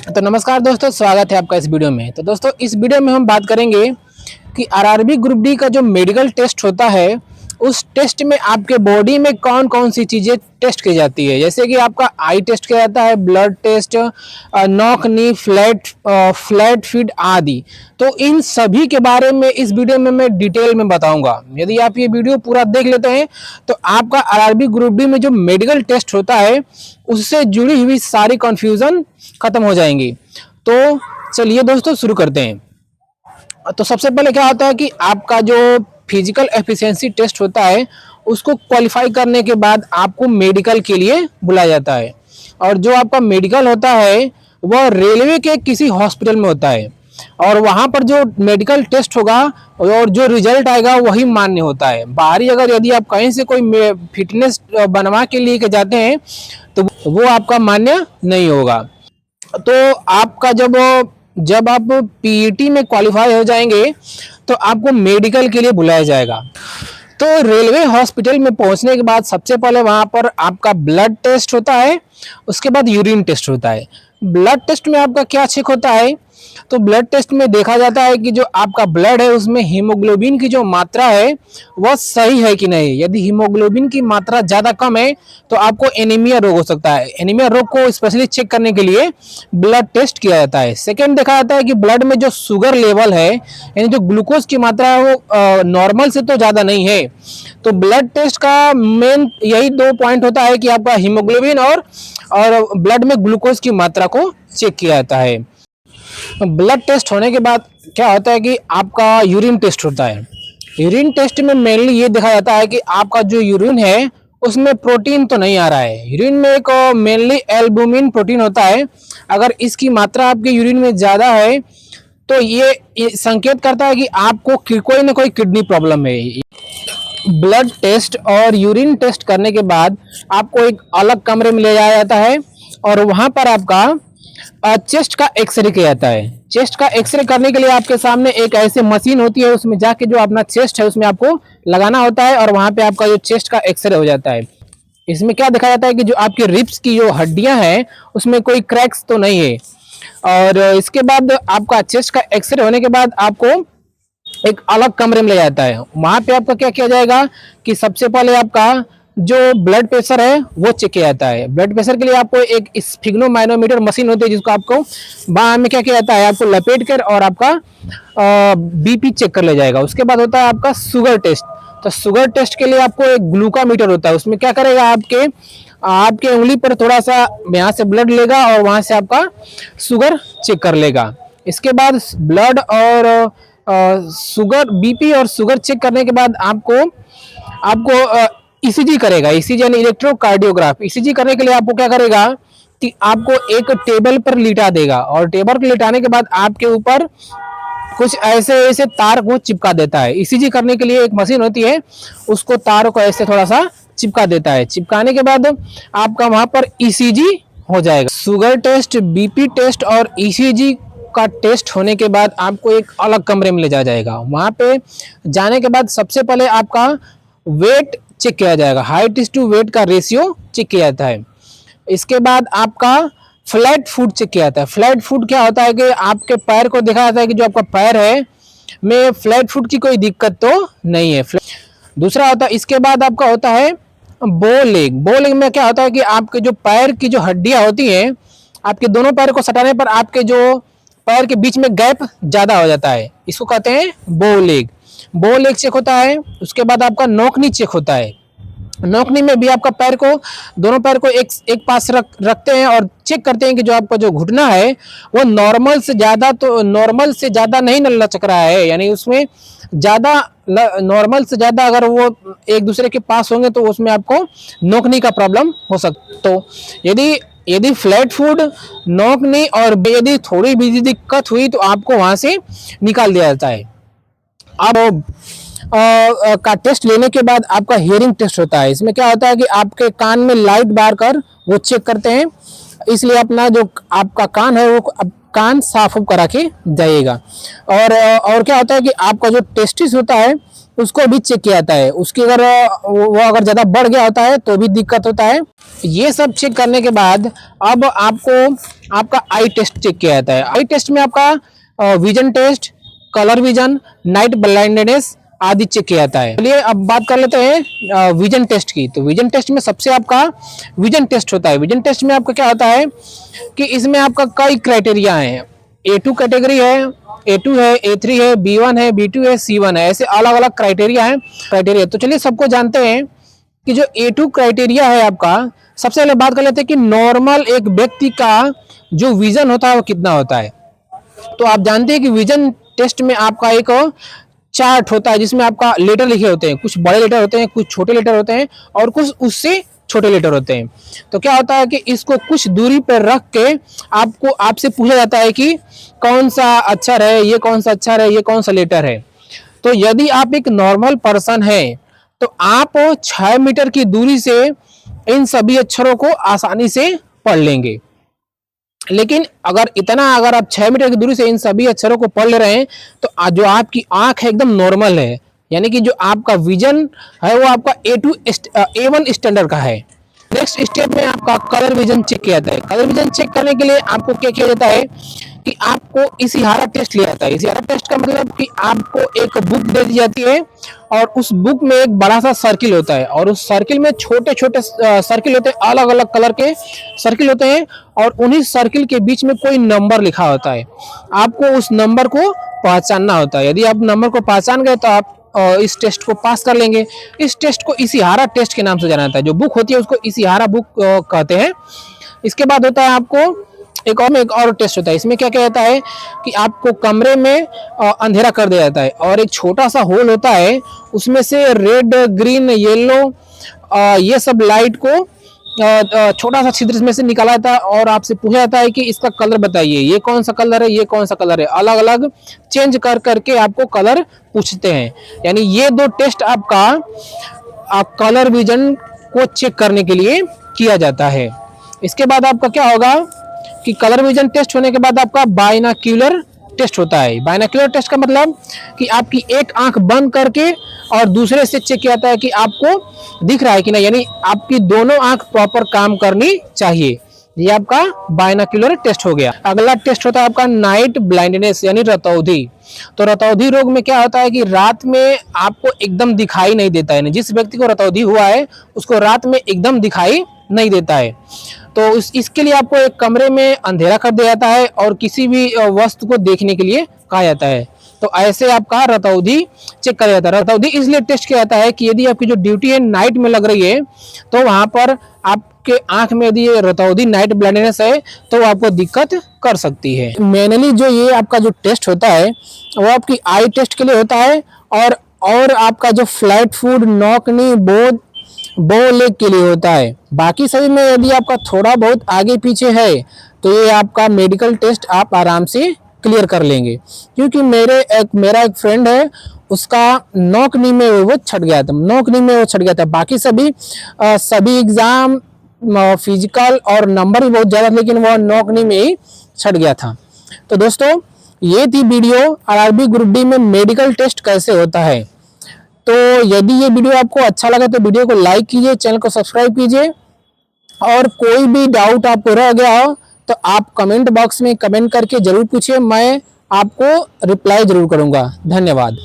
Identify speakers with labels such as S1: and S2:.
S1: तो नमस्कार दोस्तों, स्वागत है आपका इस वीडियो में। तो दोस्तों, इस वीडियो में हम बात करेंगे कि आरआरबी ग्रुप डी का जो मेडिकल टेस्ट होता है, उस टेस्ट में आपके बॉडी में कौन कौन सी चीज़ें टेस्ट की जाती है। जैसे कि आपका आई टेस्ट किया जाता है, blood test, knock knee, flat feed आदि। तो इन सभी के बारे में इस वीडियो में मैं डिटेल में बताऊंगा। यदि आप ये वीडियो पूरा देख लेते हैं तो आपका आरआरबी ग्रुप डी में जो मेडिकल टेस्ट होता है उससे जुड़ी हुई सारी कन्फ्यूज़न खत्म हो जाएंगी। तो चलिए दोस्तों, शुरू करते हैं। तो सबसे पहले क्या होता है कि आपका जो फिजिकल एफिशिएंसी टेस्ट होता है उसको क्वालिफाई करने के बाद आपको मेडिकल के लिए बुलाया जाता है। और जो आपका मेडिकल होता है वह रेलवे के किसी हॉस्पिटल में होता है, और वहाँ पर जो मेडिकल टेस्ट होगा और जो रिजल्ट आएगा वही मान्य होता है। बाहरी अगर यदि आप कहीं से कोई फिटनेस बनवा के लिए के जाते हैं तो वो आपका मान्य नहीं होगा। तो आपका जब आप पीईटी में क्वालिफाई हो जाएंगे तो आपको मेडिकल के लिए बुलाया जाएगा। तो रेलवे हॉस्पिटल में पहुंचने के बाद सबसे पहले वहां पर आपका ब्लड टेस्ट होता है, उसके बाद यूरिन टेस्ट होता है। ब्लड टेस्ट में आपका क्या चेक होता है, तो ब्लड टेस्ट में देखा जाता है कि जो आपका ब्लड है उसमें हीमोग्लोबिन की जो मात्रा है वह सही है कि नहीं। यदि हीमोग्लोबिन की मात्रा ज़्यादा कम है तो आपको एनीमिया रोग हो सकता है। एनीमिया रोग को स्पेशली चेक करने के लिए ब्लड टेस्ट किया जाता है। सेकेंड, देखा जाता है कि ब्लड में जो शुगर लेवल है, यानी जो ग्लूकोज की मात्रा है वो नॉर्मल से तो ज़्यादा नहीं है। तो ब्लड टेस्ट का मेन यही दो पॉइंट होता है कि आपका हीमोग्लोबिन और ब्लड में ग्लूकोज की मात्रा को चेक किया जाता है। ब्लड टेस्ट होने के बाद क्या होता है कि आपका यूरिन टेस्ट होता है। यूरिन टेस्ट में मेनली ये देखा जाता है कि आपका जो यूरिन है उसमें प्रोटीन तो नहीं आ रहा है। यूरिन में एक मेनली एल्बुमिन प्रोटीन होता है। अगर इसकी मात्रा आपके यूरिन में ज़्यादा है तो ये संकेत करता है कि आपको कोई ना कोई किडनी प्रॉब्लम है। ब्लड टेस्ट और यूरिन टेस्ट करने के बाद आपको एक अलग कमरे में ले जाया जाता है और वहाँ पर आपका चेस्ट का एक्सरे किया जाता है। चेस्ट का एक्सरे करने के लिए आपके सामने एक ऐसी मशीन होती है, उसमें जाके जो अपना चेस्ट है उसमें आपको लगाना होता है और वहाँ पे आपका जो चेस्ट का एक्सरे हो जाता है। इसमें क्या देखा जाता है कि जो आपके रिब्स की जो हड्डियां हैं उसमें कोई क्रैक्स तो नहीं है। और इसके बाद आपका चेस्ट का एक्सरे होने के बाद आपको एक अलग कमरे में ले जाता है। वहां पे आपका क्या किया जाएगा कि सबसे पहले आपका जो ब्लड प्रेशर है वो चेक किया जाता है। ब्लड प्रेशर के लिए आपको एक स्फिग्नोमाइनोमीटर मशीन होती है जिसको आपको बाह में क्या किया जाता है, आपको लपेट कर और आपका बीपी चेक कर ले जाएगा। उसके बाद होता है आपका शुगर टेस्ट। तो शुगर टेस्ट के लिए आपको एक ग्लूकामीटर होता है, उसमें क्या करेगा आपके उंगली पर थोड़ा सा यहाँ से ब्लड लेगा और वहां से आपका शुगर चेक कर लेगा। इसके बाद ब्लड और शुगर, बीपी और शुगर चेक करने के बाद आपको ईसीजी करेगा। ईसीजी यानी इलेक्ट्रोकार्डियोग्राफ। ईसीजी करने के लिए आपको क्या करेगा कि आपको एक टेबल पर लिटा देगा और टेबल पर लिटाने के बाद आपके ऊपर कुछ ऐसे ऐसे तार को चिपका देता है। ईसीजी करने के लिए एक मशीन होती है, उसको तार को ऐसे थोड़ा सा चिपका देता है। चिपकाने के बाद आपका वहां पर ईसीजी हो जाएगा। शुगर टेस्ट, बीपी टेस्ट और ईसीजी का टेस्ट होने के बाद आपको एक अलग कमरे में ले जाया जाएगा। वहां पे जाने के बाद सबसे पहले आपका वेट चेक किया जाएगा। हाइट इज टू वेट का रेशियो चेक किया जाता है। इसके बाद आपका फ्लैट फुट चेक किया जाता है। फ्लैट फुट क्या होता है कि आपके पैर को देखा जाता है कि जो आपका पैर है में फ्लैट फुट की कोई दिक्कत तो नहीं है। दूसरा होता है, इसके बाद आपका होता है बो लेग। बो लेग में क्या होता है कि आपके जो पैर की जो हड्डियां होती हैं, आपके दोनों पैर को सटाने पर आपके जो पैर के बीच में गैप ज़्यादा हो जाता है, इसको कहते हैं बो लेग। बो लेग चेक होता है। उसके बाद आपका नोकनी चेक होता है। नोकनी में भी आपका पैर को, दोनों पैर को एक पास रखते हैं और चेक करते हैं कि जो आपका जो घुटना है वो नॉर्मल से ज़्यादा नहीं न लचक रहा है, यानी उसमें ज़्यादा, नॉर्मल से ज़्यादा अगर वो एक दूसरे के पास होंगे तो उसमें आपको नोकनी का प्रॉब्लम हो सकता। तो यदि फ्लैट फुट, नोकनी और यदि थोड़ी भी दिक्कत हुई तो आपको वहाँ से निकाल दिया जाता है। अब का टेस्ट लेने के बाद आपका हियरिंग टेस्ट होता है। इसमें क्या होता है कि आपके कान में लाइट बार कर वो चेक करते हैं, इसलिए अपना जो आपका कान है वो कान साफ करा के जाइएगा। और क्या होता है कि आपका जो टेस्टिस होता है उसको भी चेक किया जाता है। उसकी अगर वो अगर ज़्यादा बढ़ गया होता है तो भी दिक्कत होता है। ये सब चेक करने के बाद अब आपको आपका आई टेस्ट चेक किया जाता है। आई टेस्ट में आपका vision test, colour vision, night blindness आदि चेक किया जाता है। चलिए अब बात कर लेते हैं विजन टेस्ट की। तो विजन टेस्ट में सबसे आपका विजन टेस्ट होता है। विजन टेस्ट में आपका क्या होता है कि इसमें आपका कई क्राइटेरिया हैं। A2 कैटेगरी है, A2 है, A3 है, B1 है, B2 है, C1 है, ऐसे अलग अलग क्राइटेरिया हैं। तो चलिए सबको जानते हैं कि जो A2 क्राइटेरिया है आपका, सबसे पहले बात कर लेते हैं कि नॉर्मल एक व्यक्ति का जो विजन होता है वो कितना होता है। तो आप जानते हैं कि विजन टेस्ट में आपका एक चार्ट होता है जिसमें आपका लेटर लिखे होते हैं। कुछ बड़े लेटर होते हैं, कुछ छोटे लेटर होते हैं और कुछ उससे छोटे लेटर होते हैं। तो क्या होता है कि इसको कुछ दूरी पर रख के आपसे पूछा जाता है कि कौन सा अक्षर है, ये कौन सा अक्षर है, ये कौन सा लेटर है। तो यदि आप एक नॉर्मल पर्सन है तो आप 6 मीटर की दूरी से इन सभी अक्षरों को आसानी से पढ़ लेंगे। लेकिन अगर आप 6 मीटर की दूरी से इन सभी अक्षरों को पढ़ ले रहे हैं तो जो आपकी आंख है एकदम नॉर्मल है, यानी कि जो आपका विजन है वो आपका A1 स्टैंडर्ड का है। नेक्स्ट स्टेप में आपका कलर विजन चेक किया जाता है। कलर विजन चेक करने के लिए आपको क्या किया जाता है कि आपको इशिहारा टेस्ट लिया जाता है। इशिहारा टेस्ट का मतलब कि आपको एक बुक दे दी जाती है और उस बुक में एक बड़ा सा सर्किल होता है और उस सर्किल में छोटे छोटे सर्किल होते हैं, अलग अलग कलर के सर्किल होते हैं और उन्हीं सर्किल के बीच में कोई नंबर लिखा होता है। आपको उस नंबर को पहचानना होता है। यदि आप नंबर को पहचान गए तो आप इस टेस्ट को पास कर लेंगे। इस टेस्ट को इशिहारा टेस्ट के नाम से जाना जाता है। जो बुक होती है उसको इशिहारा बुक कहते हैं। इसके बाद होता है आपको एक और टेस्ट होता है। इसमें क्या जाता है कि आपको कमरे में अंधेरा कर दिया जाता है और एक छोटा सा होल होता है, उसमें से रेड, ग्रीन, येलो ये सब लाइट को छोटा सा छिद्र में से निकाला जाता है और आपसे पूछा जाता है कि इसका कलर बताइए, ये कौन सा कलर है, ये कौन सा कलर है। अलग अलग चेंज कर करके आपको कलर पूछते हैं। यानी ये दो टेस्ट आपका कलर विजन को चेक करने के लिए किया जाता है। इसके बाद आपका क्या होगा कि कलर विजन टेस्ट होने के बाद आपका बाइनोक्यूलर टेस्ट होता है। बाइनोक्यूलर टेस्ट का मतलब कि आपकी एक आंख बंद करके और दूसरे से चेक किया जाता है कि आपको दिख रहा है कि नहीं, यानी आपकी दोनों आंख प्रॉपर काम करनी चाहिए। ये आपका बाइनोक्यूलर टेस्ट हो गया। अगला टेस्ट होता है आपका नाइट ब्लाइंडनेस यानी रतौंधी। तो रतौंधी रोग में क्या होता है कि रात में आपको एकदम दिखाई नहीं देता है। जिस व्यक्ति को रतौंधी हुआ है उसको रात में एकदम दिखाई नहीं देता है। तो इसके लिए आपको एक कमरे में अंधेरा कर दिया जाता है और किसी भी वस्तु को देखने के लिए कहा जाता है। तो ऐसे आपका रतौंधी चेक किया जाता है। रतौंधी इसलिए टेस्ट किया जाता है कि यदि आपकी जो ड्यूटी है नाइट में लग रही है तो वहां पर आपके आंख में यदि रतौंधी नाइट ब्लाइंडनेस है तो आपको दिक्कत कर सकती है। मेनली जो ये आपका जो टेस्ट होता है वो आपकी आई टेस्ट के लिए होता है और आपका जो फ्लैट फुट, नॉक नी, बो लेग के लिए होता है। बाकी सभी में यदि आपका थोड़ा बहुत आगे पीछे है तो ये आपका मेडिकल टेस्ट आप आराम से क्लियर कर लेंगे। क्योंकि मेरा एक फ्रेंड है, उसका नॉक नी में वो छट गया था। बाकी सभी एग्जाम फिजिकल और नंबर भी बहुत ज़्यादा, लेकिन वो नॉक नी में ही छट गया था। तो दोस्तों ये थी वीडियो आरआरबी ग्रुप डी में मेडिकल टेस्ट कैसे होता है। तो यदि ये वीडियो आपको अच्छा लगा तो वीडियो को लाइक कीजिए, चैनल को सब्सक्राइब कीजिए और कोई भी डाउट आपको रह गया हो तो आप कमेंट बॉक्स में कमेंट करके जरूर पूछिए, मैं आपको रिप्लाई जरूर करूंगा। धन्यवाद।